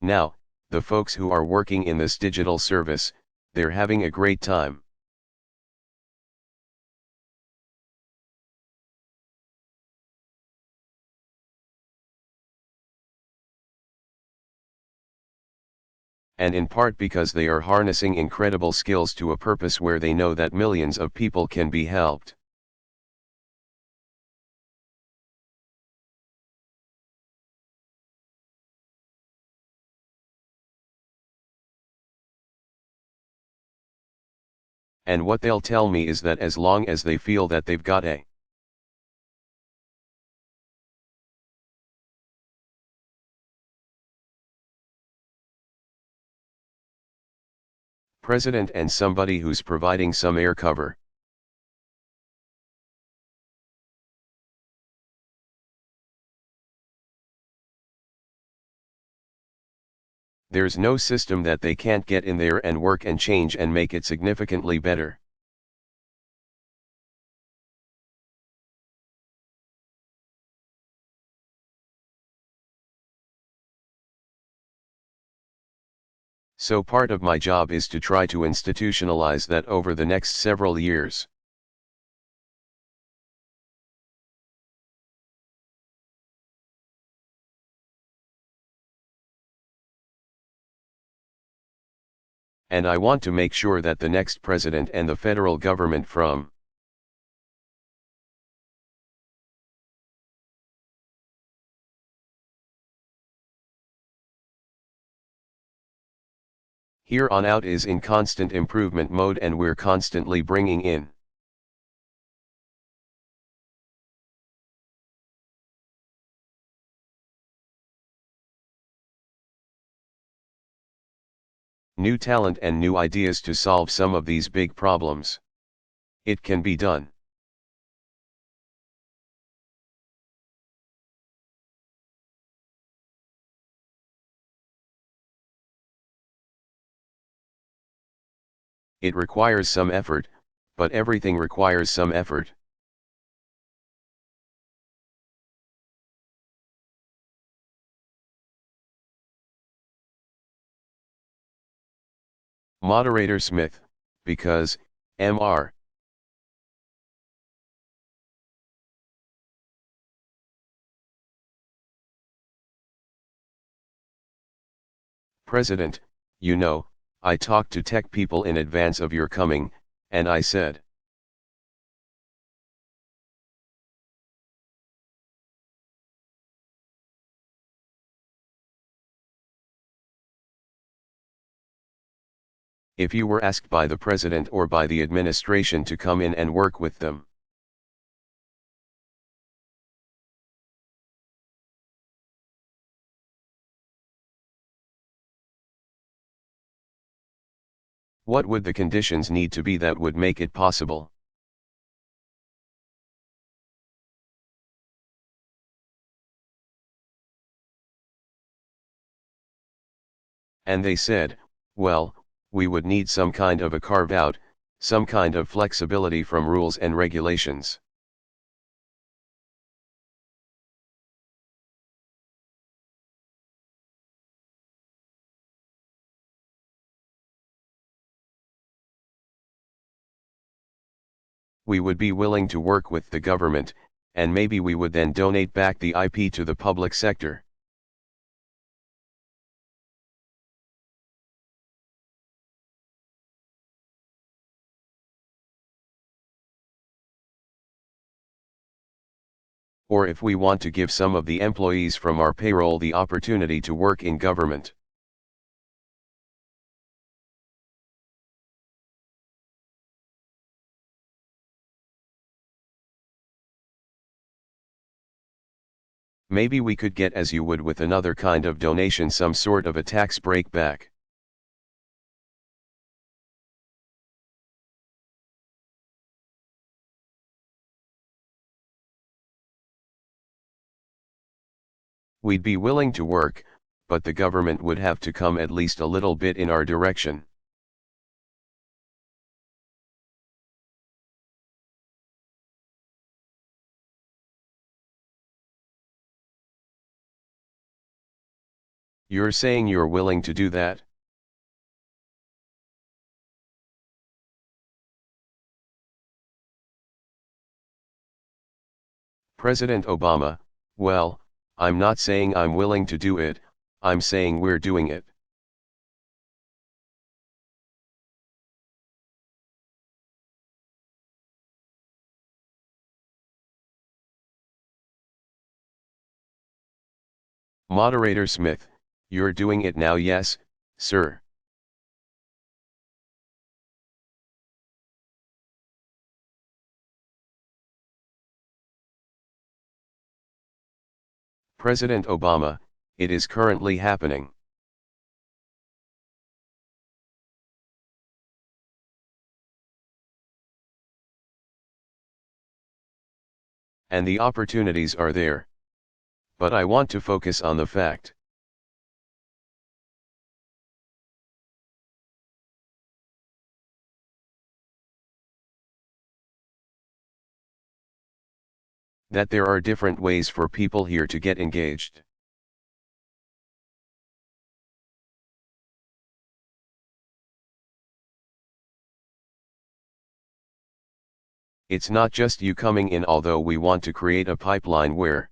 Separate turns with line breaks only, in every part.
Now, the folks who are working in this digital service, they're having a great time. And in part because they are harnessing incredible skills to a purpose where they know that millions of people can be helped. And what they'll tell me is that as long as they feel that they've got a president and somebody who's providing some air cover, there's no system that they can't get in there and work and change and make it significantly better. So part of my job is to try to institutionalize that over the next several years. And I want to make sure that the next president and the federal government from here on out is in constant improvement mode, and we're constantly bringing in new talent and new ideas to solve some of these big problems. It can be done. It requires some effort, but everything requires some effort. Moderator Smith, because, Mr. President, you know, I talked to tech people in advance of your coming, and I said, if you were asked by the president or by the administration to come in and work with them, what would the conditions need to be that would make it possible? And they said, well, we would need some kind of a carve-out, some kind of flexibility from rules and regulations. We would be willing to work with the government, and maybe we would then donate back the IP to the public sector. Or if we want to give some of the employees from our payroll the opportunity to work in government. Maybe we could get, as you would with another kind of donation, some sort of a tax break back. We'd be willing to work, but the government would have to come at least a little bit in our direction. You're saying you're willing to do that? President Obama, well, I'm not saying I'm willing to do it, I'm saying we're doing it. Moderator Smith, you're doing it now, yes, sir. President Obama, it is currently happening. And the opportunities are there. But I want to focus on the fact that there are different ways for people here to get engaged. It's not just you coming in, although we want to create a pipeline where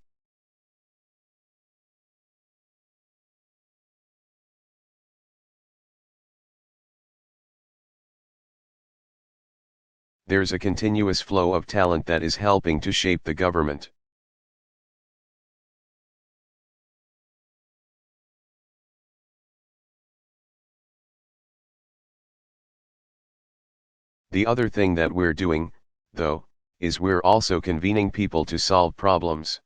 there's a continuous flow of talent that is helping to shape the government. The other thing that we're doing, though, is we're also convening people to solve problems.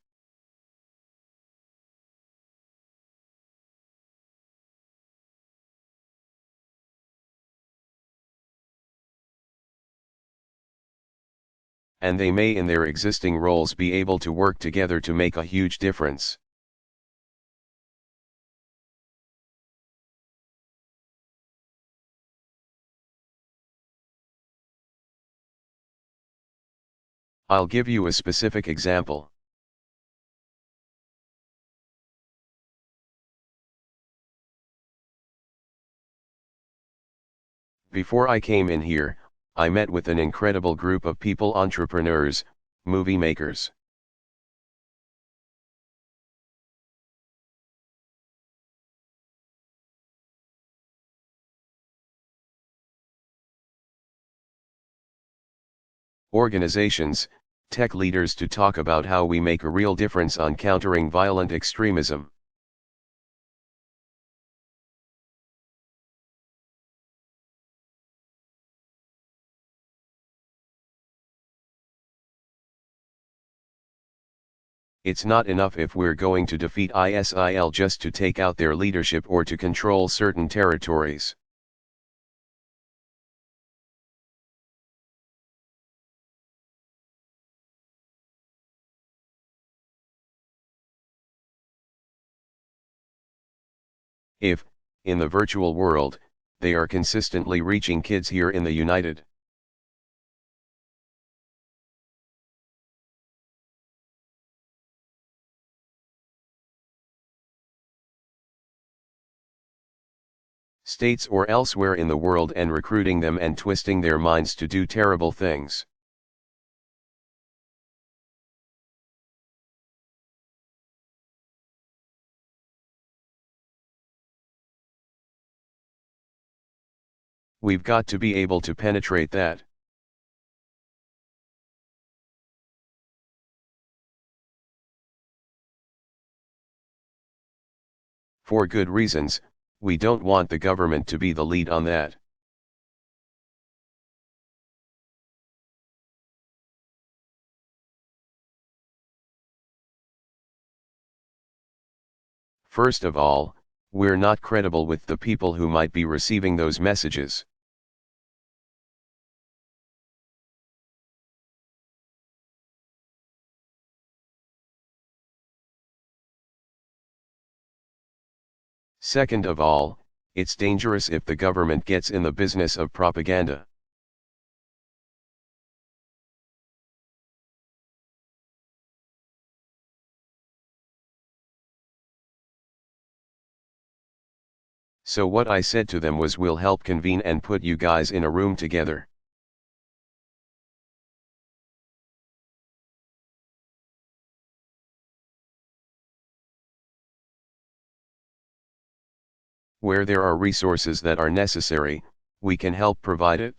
And they may in their existing roles be able to work together to make a huge difference. I'll give you a specific example. Before I came in here, I met with an incredible group of people, entrepreneurs, movie makers. Organizations, tech leaders, to talk about how we make a real difference on countering violent extremism. It's not enough if we're going to defeat ISIL just to take out their leadership or to control certain territories. If, in the virtual world, they are consistently reaching kids here in the United States or elsewhere in the world and recruiting them and twisting their minds to do terrible things. We've got to be able to penetrate that. For good reasons, we don't want the government to be the lead on that. First of all, we're not credible with the people who might be receiving those messages. Second of all, it's dangerous if the government gets in the business of propaganda. So what I said to them was, we'll help convene and put you guys in a room together. Where there are resources that are necessary, we can help provide it.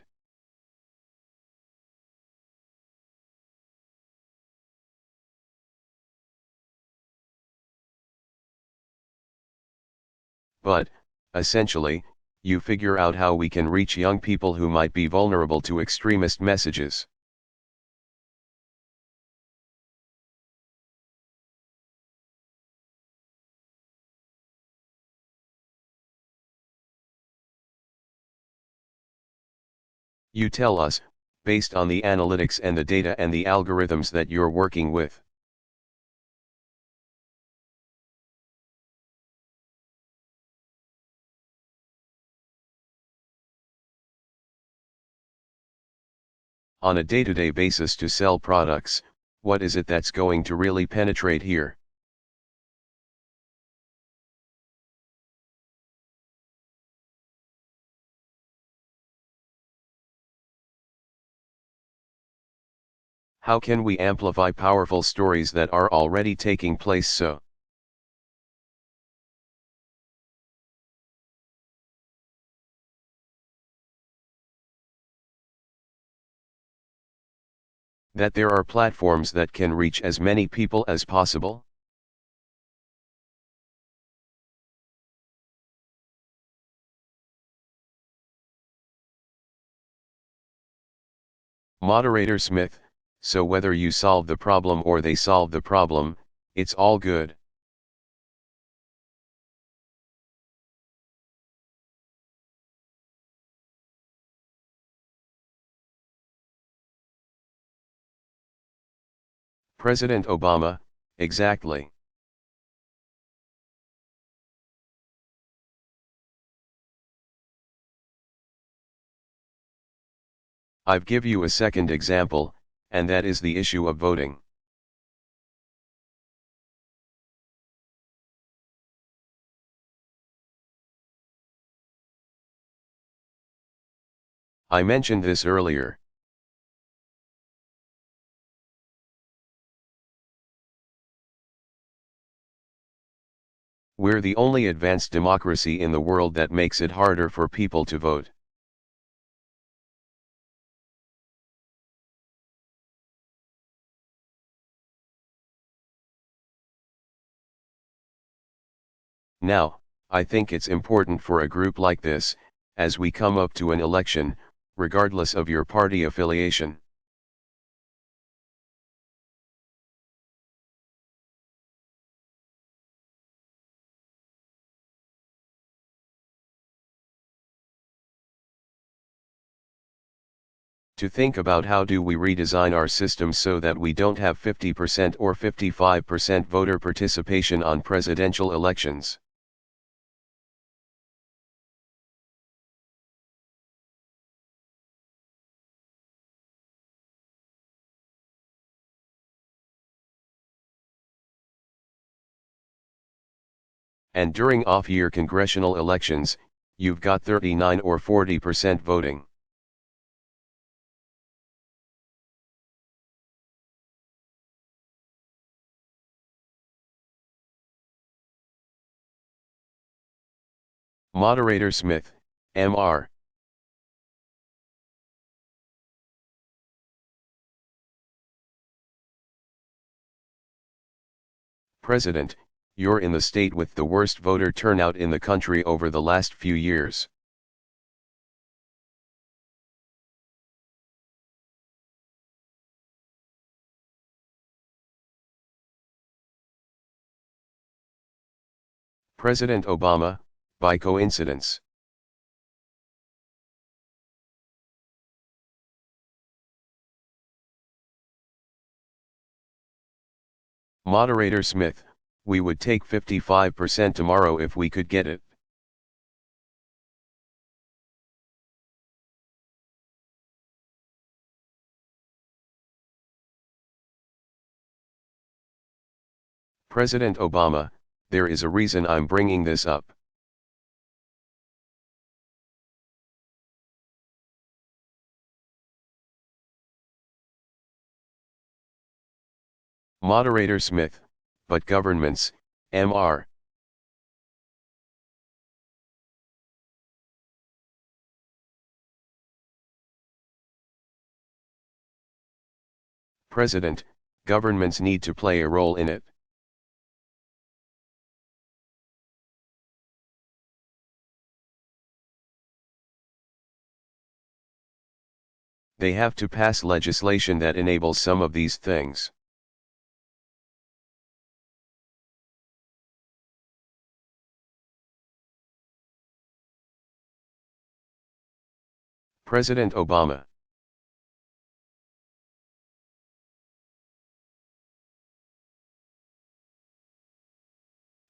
But, essentially, you figure out how we can reach young people who might be vulnerable to extremist messages. You tell us, based on the analytics and the data and the algorithms that you're working with. On a day-to-day basis to sell products, what is it that's going to really penetrate here? How can we amplify powerful stories that are already taking place? So, that there are platforms that can reach as many people as possible? Moderator Smith, so whether you solve the problem or they solve the problem, it's all good. President Obama, exactly. I've give you a second example, and that is the issue of voting. I mentioned this earlier. We're the only advanced democracy in the world that makes it harder for people to vote. Now, I think it's important for a group like this, as we come up to an election, regardless of your party affiliation. To think about how do we redesign our system so that we don't have 50% or 55% voter participation on presidential elections. And during off-year congressional elections, you've got 39 or 40% voting. Moderator Smith, Mr. President, you're in the state with the worst voter turnout in the country over the last few years. President Obama, by coincidence. Moderator Smith, we would take 55% tomorrow if we could get it. President Obama, there is a reason I'm bringing this up. Moderator Smith, but governments, Mr. President, governments need to play a role in it. They have to pass legislation that enables some of these things. President Obama.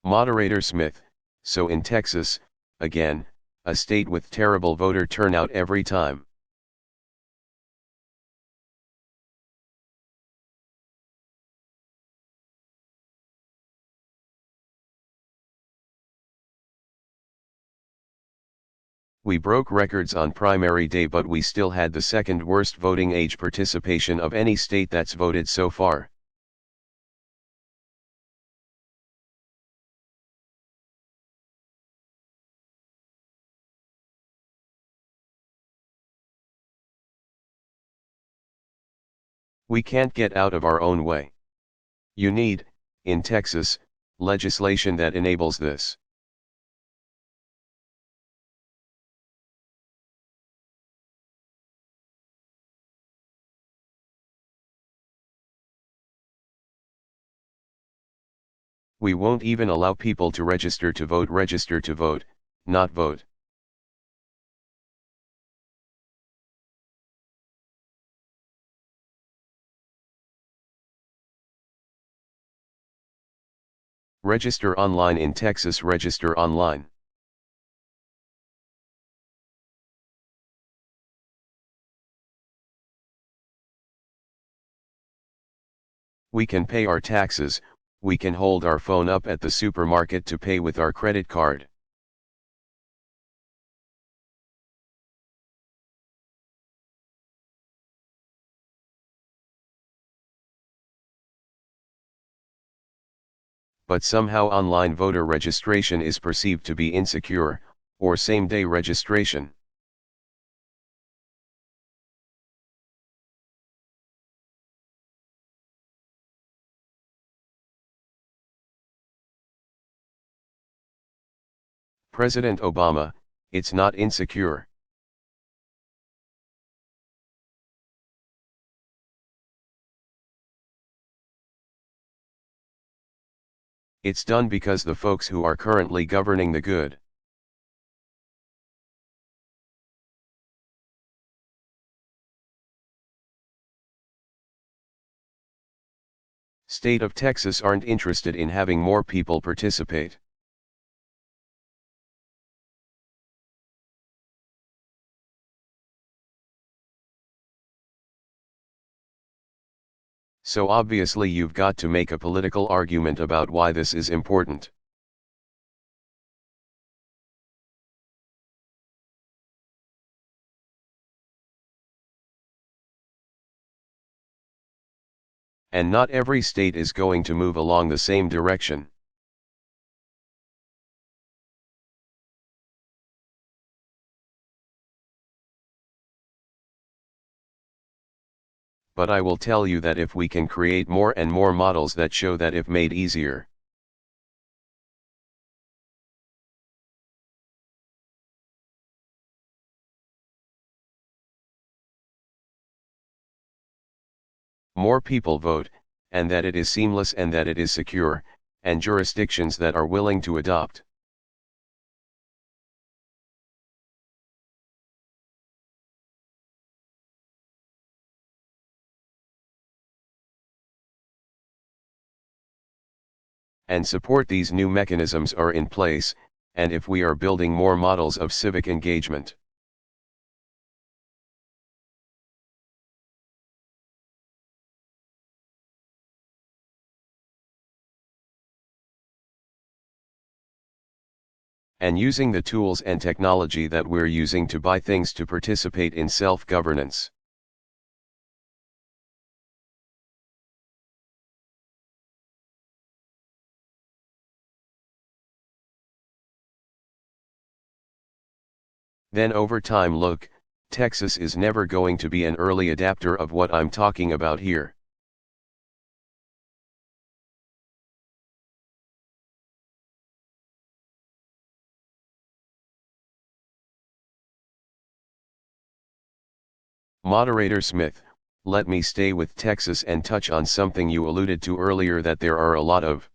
Moderator Smith, so in Texas, again, a state with terrible voter turnout every time. We broke records on primary day, but we still had the second worst voting age participation of any state that's voted so far. We can't get out of our own way. You need, in Texas, legislation that enables this. We won't even allow people to register to vote, not vote. Register online in Texas. Register online. We can pay our taxes, we can hold our phone up at the supermarket to pay with our credit card. But somehow online voter registration is perceived to be insecure, or same-day registration. President Obama, it's not insecure. It's done because the folks who are currently governing the good. State of Texas aren't interested in having more people participate. So obviously you've got to make a political argument about why this is important. And not every state is going to move along the same direction. But I will tell you that if we can create more and more models that show that if made easier, more people vote, and that it is seamless and that it is secure, and jurisdictions that are willing to adopt. And support these new mechanisms are in place, and if we are building more models of civic engagement. And using the tools and technology that we're using to buy things to participate in self-governance. Then over time look, Texas is never going to be an early adapter of what I'm talking about here. Moderator Smith, let me stay with Texas and touch on something you alluded to earlier, that there are a lot of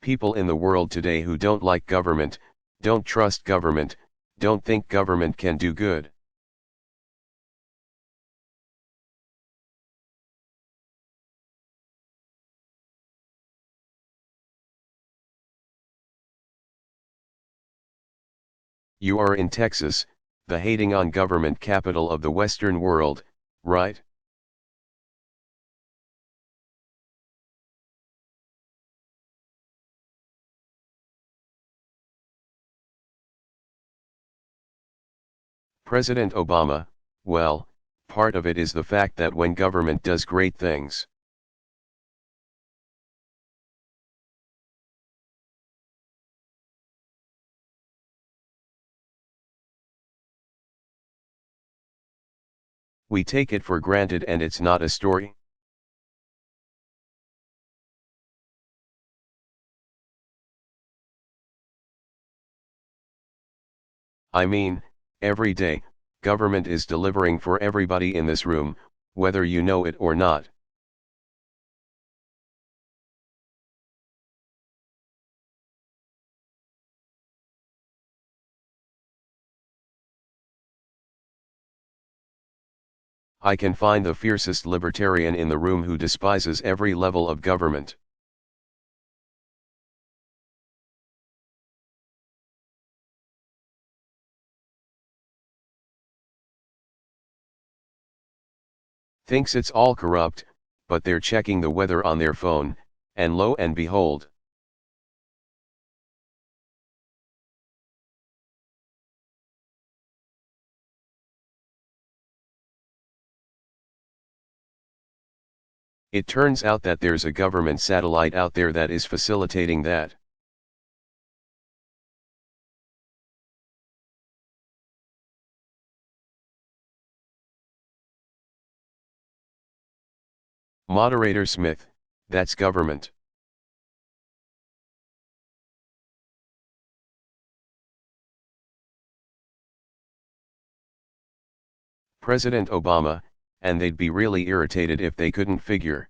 people in the world today who don't like government, don't trust government, don't think government can do good. You are in Texas, the hating on government capital of the Western world, right? President Obama, well, part of it is the fact that when government does great things, we take it for granted and it's not a story. I mean, every day, government is delivering for everybody in this room, whether you know it or not. I can find the fiercest libertarian in the room who despises every level of government. Thinks it's all corrupt, but they're checking the weather on their phone, and lo and behold. It turns out that there's a government satellite out there that is facilitating that. Moderator Smith, that's government. President Obama, and they'd be really irritated if they couldn't figure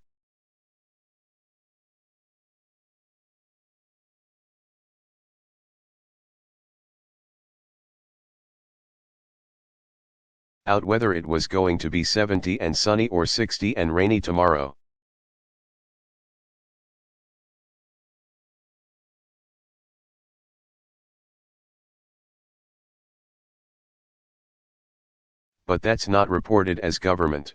out whether it was going to be 70 and sunny or 60 and rainy tomorrow. But that's not reported as government.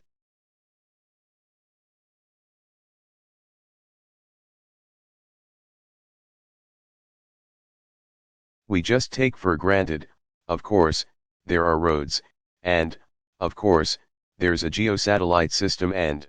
We just take for granted, of course, there are roads, and, of course, there's a geosatellite system and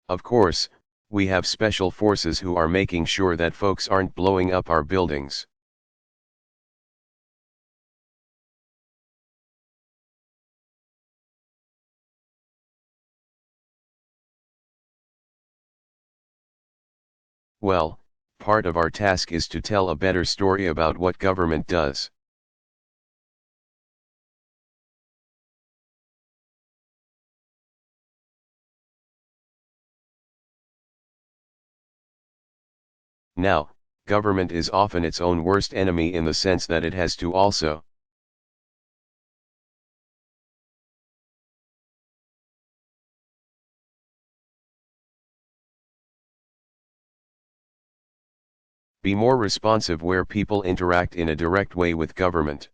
of course, we have special forces who are making sure that folks aren't blowing up our buildings. Well, part of our task is to tell a better story about what government does. Now, government is often its own worst enemy in the sense that it has to also be more responsive where people interact in a direct way with government.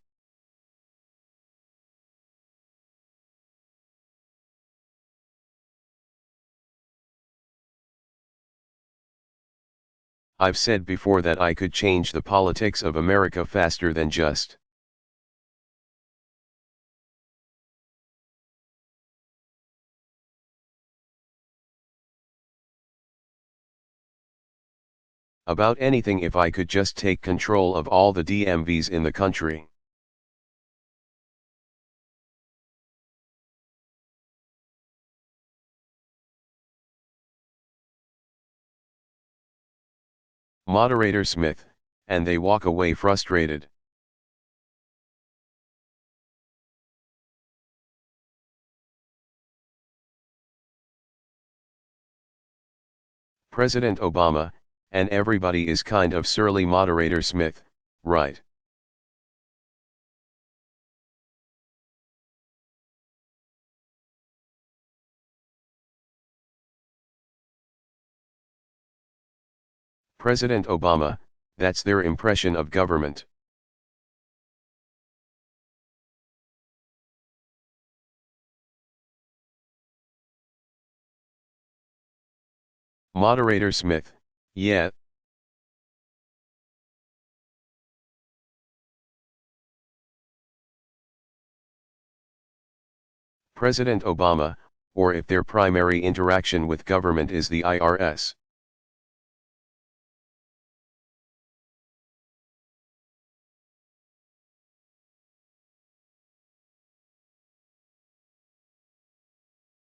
I've said before that I could change the politics of America faster than just about anything if I could just take control of all the DMVs in the country. Moderator Smith, and they walk away frustrated. President Obama, and everybody is kind of surly. Moderator Smith, right. President Obama, that's their impression of government. Moderator Smith, yeah. President Obama, or if their primary interaction with government is the IRS.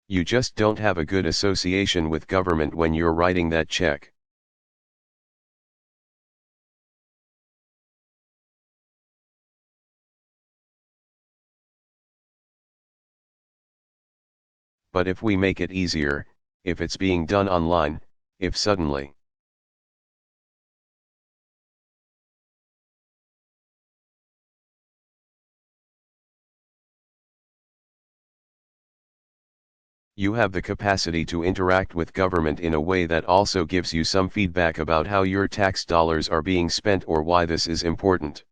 You just don't have a good association with government when you're writing that check. But if we make it easier, if it's being done online, if suddenly you have the capacity to interact with government in a way that also gives you some feedback about how your tax dollars are being spent or why this is important.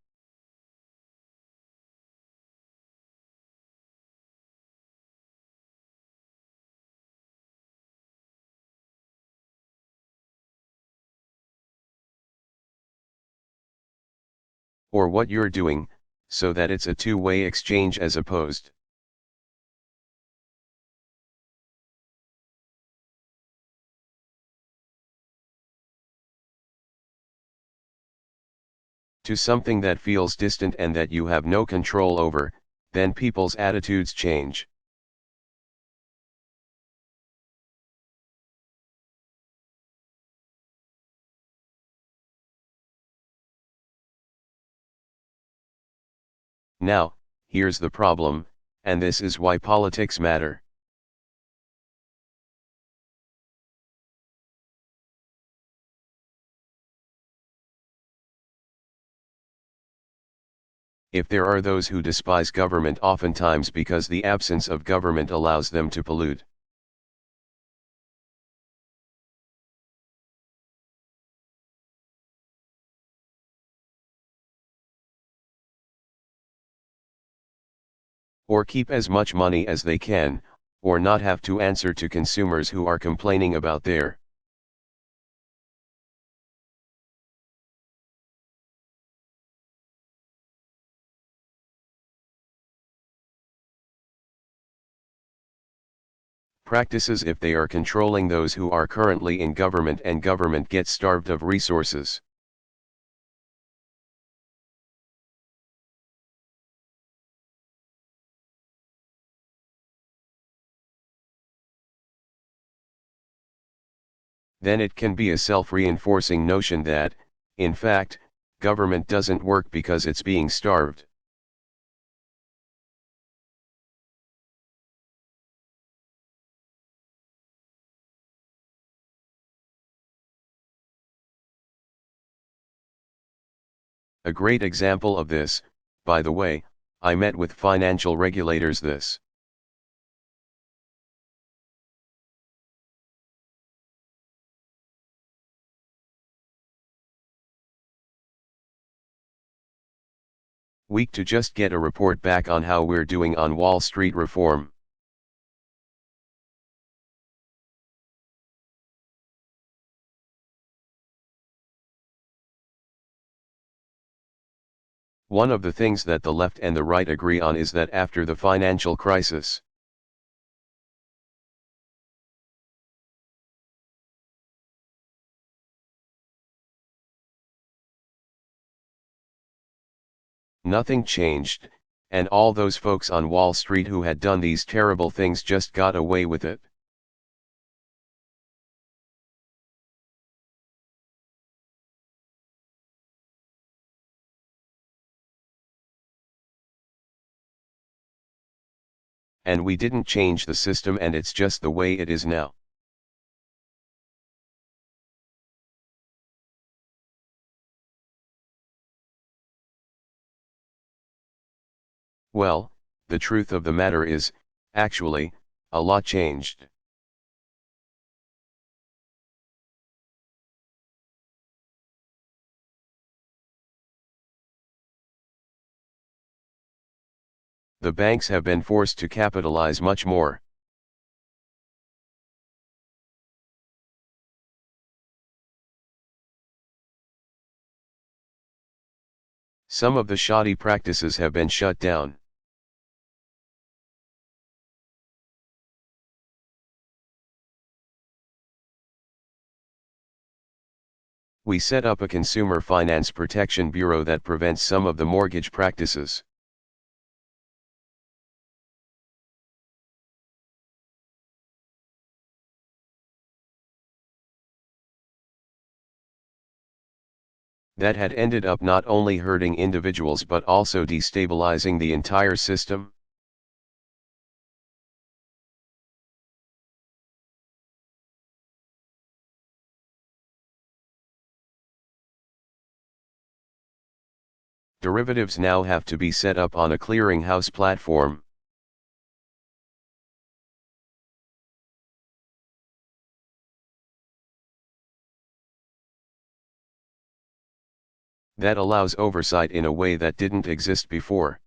Or what you're doing, so that it's a two-way exchange as opposed to something that feels distant and that you have no control over. Then people's attitudes change. Now, here's the problem, and this is why politics matter. If there are those who despise government oftentimes because the absence of government allows them to pollute. Or keep as much money as they can, or not have to answer to consumers who are complaining about their practices if they are controlling those who are currently in government and government gets starved of resources. Then it can be a self-reinforcing notion that, in fact, government doesn't work because it's being starved. A great example of this, by the way, I met with financial regulators this week to just get a report back on how we're doing on Wall Street reform. One of the things that the left and the right agree on is that after the financial crisis, nothing changed, and all those folks on Wall Street who had done these terrible things just got away with it. And we didn't change the system, and it's just the way it is now. Well, the truth of the matter is, actually, a lot changed. The banks have been forced to capitalize much more. Some of the shoddy practices have been shut down. We set up a Consumer Finance Protection Bureau that prevents some of the mortgage practices. That had ended up not only hurting individuals but also destabilizing the entire system. Derivatives now have to be set up on a clearinghouse platform. That allows oversight in a way that didn't exist before.